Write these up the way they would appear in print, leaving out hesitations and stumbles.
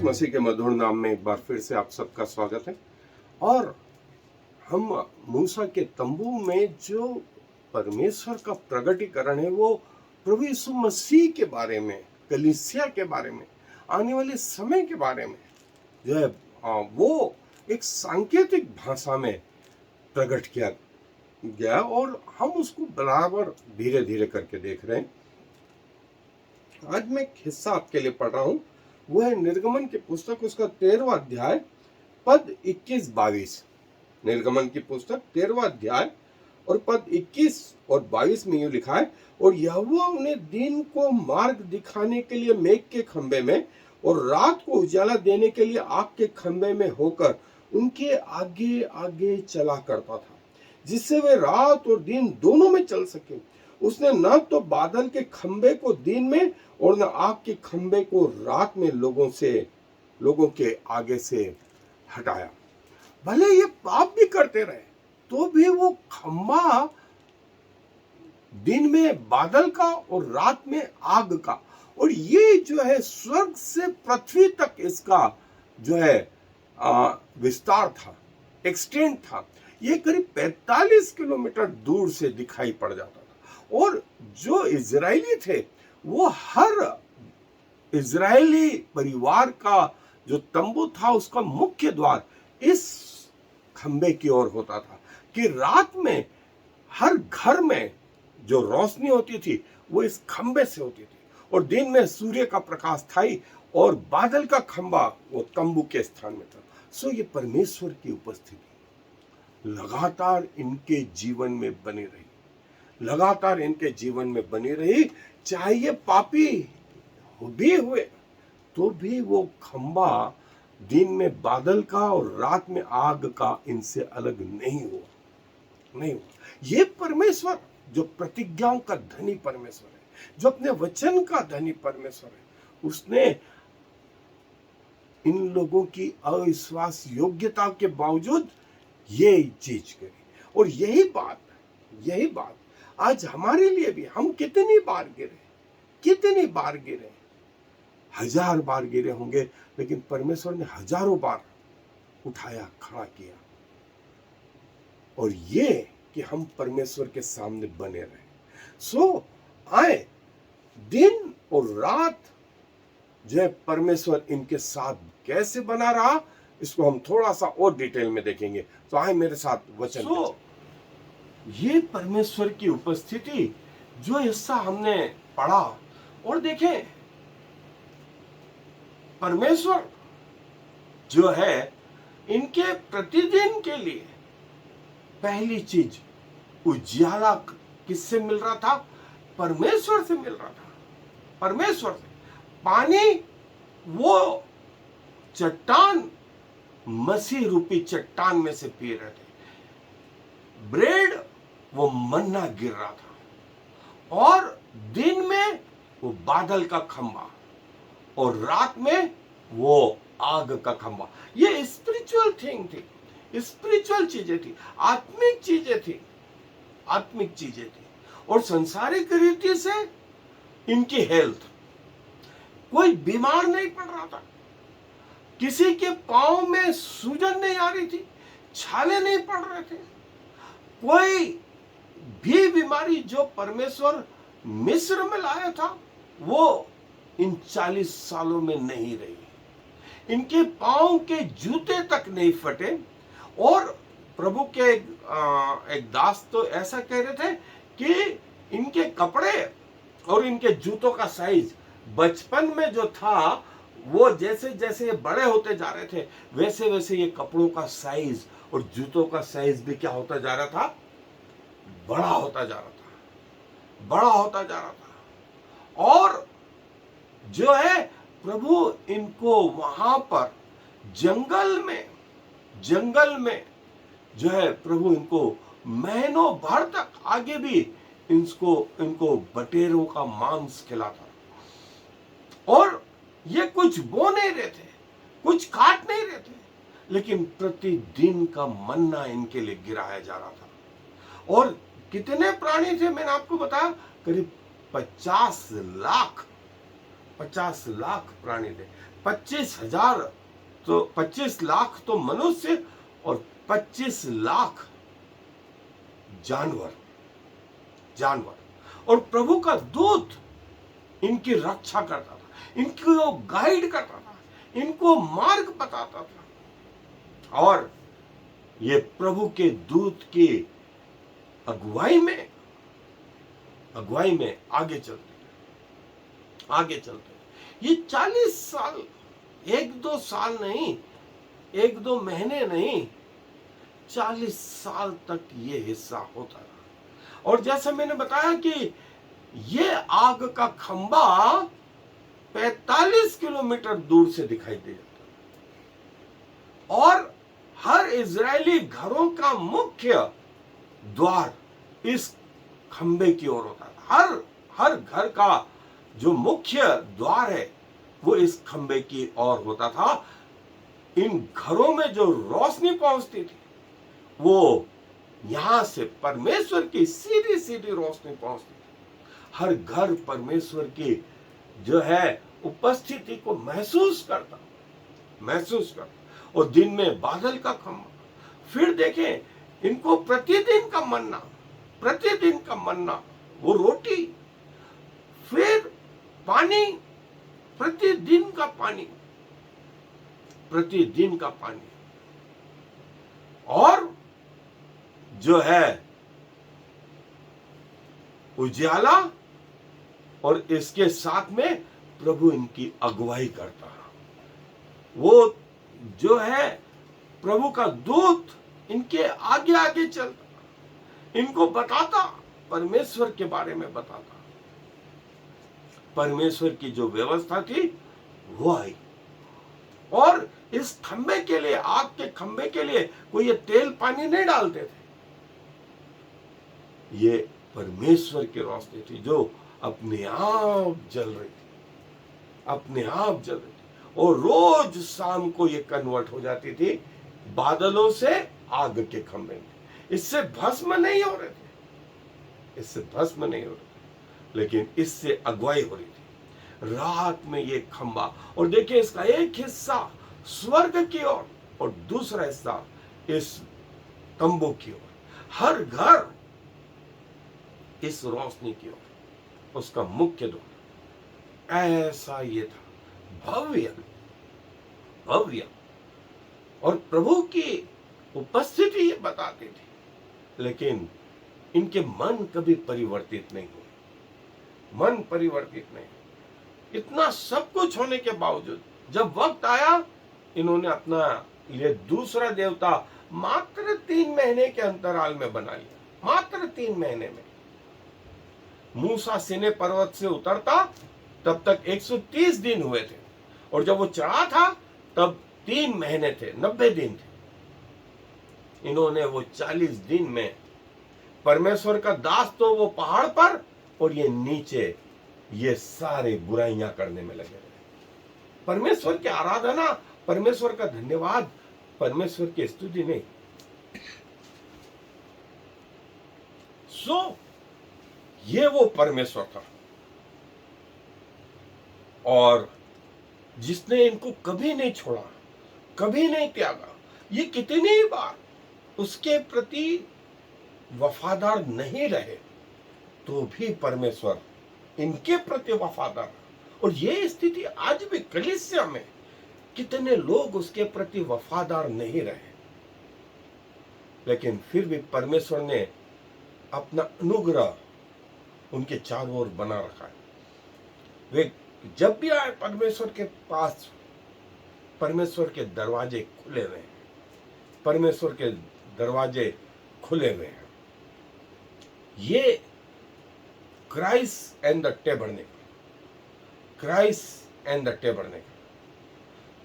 मसीह के मधुर नाम में एक बार फिर से आप सबका स्वागत है। और हम मूसा के तंबू में जो परमेश्वर का प्रगटीकरण है वो प्रभु यीशु मसीह के बारे में, कलीसिया के बारे में, आने वाले समय के बारे में जो है वो एक सांकेतिक भाषा में प्रकट किया गया और हम उसको बराबर धीरे धीरे करके देख रहे हैं। आज मैं एक हिस्सा आपके लिए पढ़ रहा हूं, वो है निर्गमन की पुस्तक, उसका 13वां अध्याय पद 21-22। निर्गमन की पुस्तक 13वां अध्याय और पद 21 और 22 में यूं लिखा है, और यहोवा उन्हें दिन को मार्ग दिखाने के लिए मेघ के खंभे में और रात को उजाला देने के लिए आग के खंभे में होकर उनके आगे आगे चला करता था, जिससे वे रात और दिन दोनों में चल सके। उसने न तो बादल के खंभे को दिन में और न आग के खंभे को रात में लोगों के आगे से हटाया। भले ये पाप भी करते रहे तो भी वो खंभा दिन में बादल का और रात में आग का, और ये जो है स्वर्ग से पृथ्वी तक इसका जो है विस्तार था, एक्सटेंड था। ये करीब 45 किलोमीटर दूर से दिखाई पड़ जाता था। और जो इजरायली थे वो हर इजरायली परिवार का जो तंबू था उसका मुख्य द्वार इस खंबे की ओर होता था, कि रात में हर घर में जो रोशनी होती थी वो इस खंबे से होती थी, और दिन में सूर्य का प्रकाश था ही, और बादल का खंबा वो तंबू के स्थान में था। सो ये परमेश्वर की उपस्थिति लगातार इनके जीवन में बनी रही, लगातार इनके जीवन में बनी रही। चाहे ये पापी भी हुए तो भी वो खंबा दिन में बादल का और रात में आग का इनसे अलग नहीं हुआ। ये परमेश्वर जो प्रतिज्ञाओं का धनी परमेश्वर है, जो अपने वचन का धनी परमेश्वर है, उसने इन लोगों की अविश्वास योग्यता के बावजूद ये चीज करी। और यही बात आज हमारे लिए भी, हम कितनी बार गिरे, 1000 बार गिरे होंगे, लेकिन परमेश्वर ने हजारों बार उठाया, खड़ा किया। और ये कि हम परमेश्वर के सामने बने रहे। सो आए दिन और रात जो है परमेश्वर इनके साथ कैसे बना रहा, इसको हम थोड़ा सा और डिटेल में देखेंगे। तो आए मेरे साथ वचन। ये परमेश्वर की उपस्थिति जो हिस्सा हमने पढ़ा, और देखें परमेश्वर जो है इनके प्रतिदिन के लिए पहली चीज उजाला किससे मिल रहा था? परमेश्वर से मिल रहा था, परमेश्वर से। पानी वो चट्टान, मसीह रूपी चट्टान में से पी रहे थे। ब्रेड वो मन्ना गिर रहा था, और दिन में वो बादल का खंभा और रात में वो आग का खंभा। ये स्पिरिचुअल थिंग थी, स्पिरिचुअल चीजें थी, आत्मिक चीजें थी। और संसारिक रीति से इनकी हेल्थ, कोई बीमार नहीं पड़ रहा था, किसी के पांव में सूजन नहीं आ रही थी, छाले नहीं पड़ रहे थे। कोई भी बीमारी जो परमेश्वर मिस्र में लाया था वो इन 40 सालों में नहीं रही। इनके पांव के जूते तक नहीं फटे। और प्रभु के एक दास तो ऐसा कह रहे थे कि इनके कपड़े और इनके जूतों का साइज बचपन में जो था वो जैसे जैसे बड़े होते जा रहे थे वैसे वैसे ये कपड़ों का साइज और जूतों का साइज भी क्या होता जा रहा था? बड़ा होता जा रहा था। और जो है प्रभु इनको वहां पर जंगल में जो है प्रभु इनको महीनों भर तक आगे भी इनको बटेरों का मांस खिलाता। और ये कुछ बो नहीं रहे थे, कुछ काट नहीं रहे थे, लेकिन प्रतिदिन का मन्ना इनके लिए गिराया जा रहा था। और कितने प्राणी थे मैंने आपको बताया, करीब 50 लाख 50 लाख प्राणी थे, 25,000 तो 25 लाख तो मनुष्य और 25 लाख जानवर जानवर। और प्रभु का दूत इनकी रक्षा करता था, इनको गाइड करता था, इनको मार्ग बताता था। और ये प्रभु के दूत की अगुवाई में आगे चलते ये 40 साल, 1-2 साल नहीं, 1-2 महीने नहीं, 40 साल तक ये हिस्सा होता रहा। और जैसे मैंने बताया कि ये आग का खंबा 45 किलोमीटर दूर से दिखाई दे जाता, और हर इजरायली घरों का मुख्य द्वार इस खंबे की ओर होता था। हर घर का जो मुख्य द्वार है वो इस खंबे की ओर होता था। इन घरों में जो रोशनी पहुंचती थी वो यहां से परमेश्वर की सीधी सीधी रोशनी पहुंचती थी। हर घर परमेश्वर की जो है उपस्थिति को महसूस करता। और दिन में बादल का खंभा, फिर देखें इनको प्रतिदिन का मन्ना वो रोटी, फिर पानी, प्रतिदिन का पानी, और जो है उजाला, और इसके साथ में प्रभु इनकी अगुवाई करता है। वो जो है प्रभु का दूत इनके आगे आगे चलता, इनको बताता, परमेश्वर के बारे में बताता। परमेश्वर की जो व्यवस्था थी वो आई। और इस खंबे के लिए, आग के खंबे के लिए कोई ये तेल पानी नहीं डालते थे, ये परमेश्वर की रोशनी थी जो अपने आप जल रही थी। और रोज शाम को ये कन्वर्ट हो जाती थी बादलों से आग के खंबे में। इससे भस्म नहीं हो रहे थे, लेकिन इससे अगुवाई हो रही थी। रात में ये खंबा, और देखिए इसका एक हिस्सा स्वर्ग की ओर और दूसरा हिस्सा इस तंबू की ओर, हर घर इस रोशनी की ओर, उसका मुख्य द्वार। ऐसा ये था भव्य। और प्रभु की उपस्थिति ये बताती थी, लेकिन इनके मन कभी परिवर्तित नहीं हुए। इतना सब कुछ होने के बावजूद जब वक्त आया, इन्होंने अपना ये दूसरा देवता मात्र 3 महीने के अंतराल में बना लिया। मात्र 3 महीने में मूसा सीने पर्वत से उतरता तब तक 130 दिन हुए थे, और जब वो चढ़ा था तब 3 महीने थे, 90 दिन थे। इन्होंने वो 40 दिन में, परमेश्वर का दास तो वो पहाड़ पर, और ये नीचे ये सारे बुराइयां करने में लगे रहे। परमेश्वर की आराधना, परमेश्वर का धन्यवाद, परमेश्वर की स्तुति नहीं। ये वो परमेश्वर था, और जिसने इनको कभी नहीं छोड़ा, कभी नहीं त्यागा। ये कितनी बार उसके प्रति वफादार नहीं रहे, तो भी परमेश्वर इनके प्रति वफादार। और ये स्थिति आज भी कलीसिया में कितने लोग उसके प्रति वफादार नहीं रहे, लेकिन फिर भी परमेश्वर ने अपना अनुग्रह उनके चारों ओर बना रखा है। वे जब भी आए परमेश्वर के पास, परमेश्वर के दरवाजे खुले हुए हैं, परमेश्वर के दरवाजे खुले हुए हैं। ये क्राइस्ट एंड द टेबरनेकल,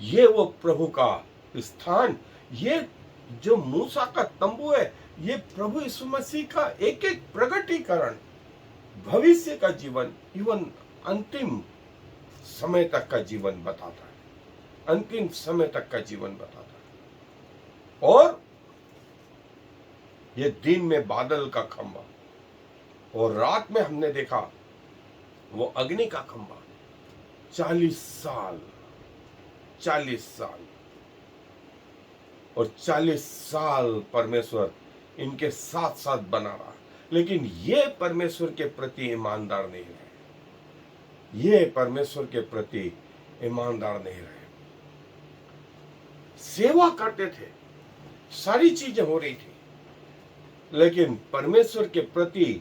ये वो प्रभु का स्थान, ये जो मूसा का तंबू है, ये प्रभु यीशु मसीह का एक एक प्रगटीकरण, भविष्य का जीवन, इवन अंतिम समय तक का जीवन बताता है। और ये दिन में बादल का खंभा, और रात में हमने देखा वो अग्नि का खंभा। 40 साल, 40 साल, और 40 साल परमेश्वर इनके साथ साथ बना रहा, लेकिन ये परमेश्वर के प्रति ईमानदार नहीं रहे। ये परमेश्वर के प्रति ईमानदार नहीं रहे। सेवा करते थे, सारी चीजें हो रही थी, लेकिन परमेश्वर के प्रति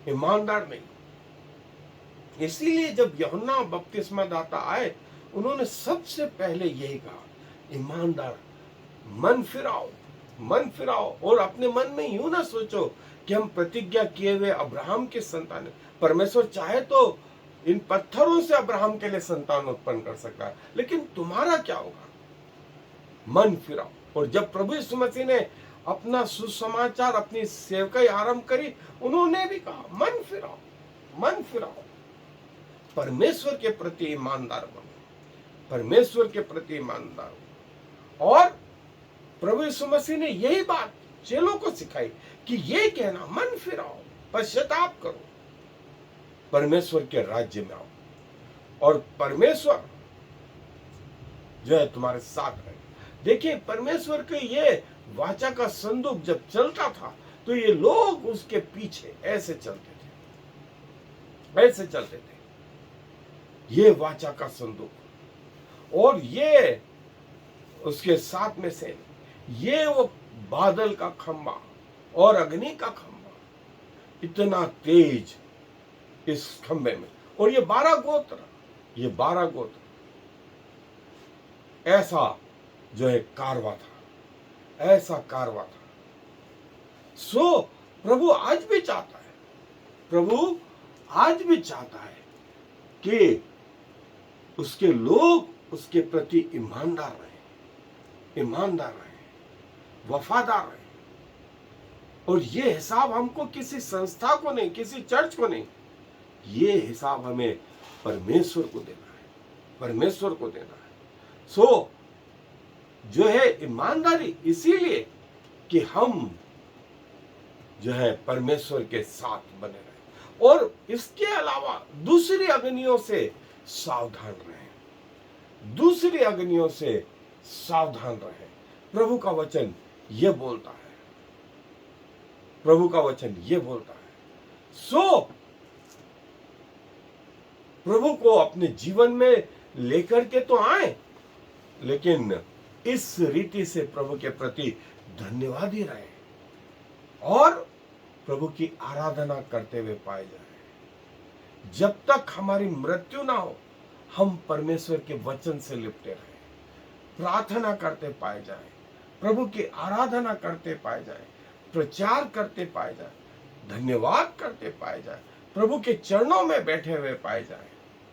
ईमानदार नहीं। इसीलिए जब यूहन्ना बपतिस्मा दाता आए, उन्होंने सबसे पहले यही कहा, ईमानदार, मन फिराओ, मन फिराओ, और अपने मन में यूं ना सोचो कि हम प्रतिज्ञा किए हुए अब्राहम के संतान। परमेश्वर चाहे तो इन पत्थरों से अब्राहम के लिए संतान उत्पन्न कर सकता है, लेकिन तुम्हारा क्या होगा? मन फिराओ। और जब प्रभु यीशु मसीह ने अपना सुसमाचार, अपनी सेवकाई आरंभ करी, उन्होंने भी कहा, मन फिराओ, मन फिराओ, परमेश्वर के प्रति ईमानदार बनो, परमेश्वर के प्रति ईमानदार हो। और प्रभु यीशु मसीह ने यही बात चेलों को सिखाई कि ये कहना, मन फिराओ, पश्चाताप करो, परमेश्वर के राज्य में आओ, और परमेश्वर जो है तुम्हारे साथ है। देखिए, परमेश्वर के ये वाचा का संदूक जब चलता था, तो ये लोग उसके पीछे ऐसे चलते थे, ऐसे चलते थे, ये वाचा का संदूक, और ये उसके साथ में से ये वो बादल का खंबा और अग्नि का खंबा, इतना तेज इस खंबे में, और ये 12 गोत्र, ये 12 गोत्र, ऐसा जो है कारवा था, ऐसा कारवा था। सो प्रभु आज भी चाहता है, प्रभु आज भी चाहता है कि उसके लोग उसके प्रति ईमानदार रहे, ईमानदार रहे, वफादार रहे। और ये हिसाब हमको किसी संस्था को नहीं, किसी चर्च को नहीं, ये हिसाब हमें परमेश्वर को देना है, परमेश्वर को देना है। सो जो है ईमानदारी इसीलिए कि हम जो है परमेश्वर के साथ बने रहे, और इसके अलावा दूसरी अग्नियों से सावधान रहें, दूसरी अग्नियों से सावधान रहें। प्रभु का वचन ये बोलता है, प्रभु का वचन ये बोलता है। सो प्रभु को अपने जीवन में लेकर के तो आए, लेकिन इस रीति से प्रभु के प्रति धन्यवादी रहे, और प्रभु की आराधना करते हुए पाए जाए। जब तक हमारी मृत्यु ना हो, हम परमेश्वर के वचन से लिपटे रहे, प्रार्थना करते पाए जाए, प्रभु की आराधना करते पाए जाए, प्रचार करते पाए जाए, धन्यवाद करते पाए जाए, प्रभु के चरणों में बैठे हुए पाए जाए,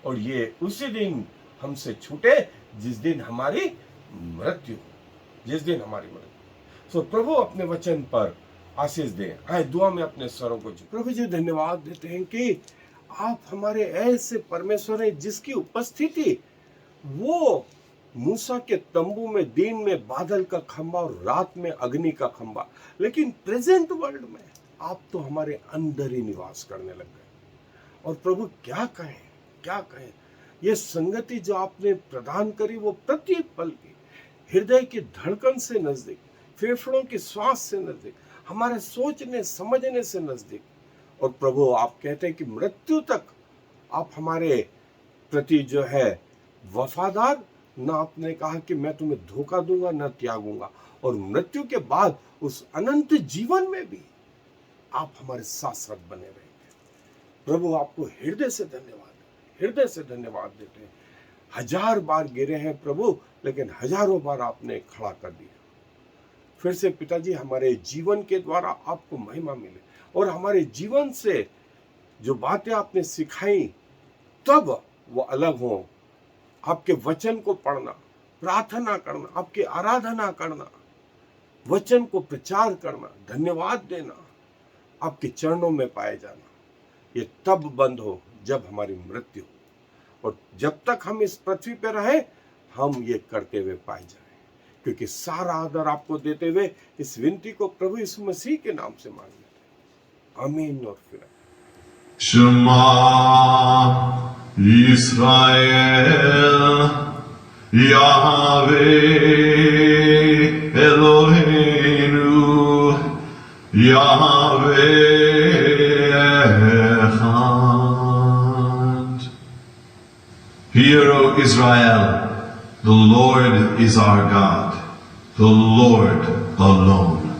और ये उसी दिन हमसे छूटे जिस दिन हमारी मृत्यु, जिस दिन हमारी मृत्यु। सो प्रभु अपने वचन पर आशीष दें। आए दुआ में अपने स्वरों को झुकाएं। प्रभु जी धन्यवाद देते हैं कि आप हमारे ऐसे परमेश्वर हैं जिसकी उपस्थिति वो मूसा के तंबू में दिन में बादल का खंबा और रात में अग्नि का खंबा, लेकिन प्रेजेंट वर्ल्ड में आप तो हमारे अंदर ही निवास करने लग गए। और प्रभु क्या कहें, क्या कहें, ये संगति जो आपने प्रदान करी वो प्रति पल की हृदय की धड़कन से नजदीक, फेफड़ों की श्वास से नजदीक, हमारे सोचने समझने से नजदीक। और प्रभु आप कहते हैं कि मृत्यु तक आप हमारे प्रति जो है वफादार, ना आपने कहा कि मैं तुम्हें धोखा दूंगा ना त्यागूंगा, और मृत्यु के बाद उस अनंत जीवन में भी आप हमारे साथ साथ बने रहेंगे। प्रभु आपको हृदय से धन्यवाद, हृदय से धन्यवाद देते हैं। 1000 बार गिरे हैं प्रभु, लेकिन हजारों बार आपने खड़ा कर दिया। फिर से पिताजी हमारे जीवन के द्वारा आपको महिमा मिले, और हमारे जीवन से जो बातें आपने सिखाई तब वो अलग हो। आपके वचन को पढ़ना, प्रार्थना करना, आपकी आराधना करना, वचन को प्रचार करना, धन्यवाद देना, आपके चरणों में पाए जाना, ये तब बंद हो जब हमारी मृत्यु हो। और जब तक हम इस पृथ्वी पर रहे हम ये करते हुए पाए जाए, क्योंकि सारा आदर आपको देते हुए इस विनती को प्रभु यीशु मसीह के नाम से मांग लेते हैं। आमीन। और फिर Shema Israel, Yahweh Eloheinu, Yahweh Echad. Hear, O Israel, the Lord is our God, the Lord alone.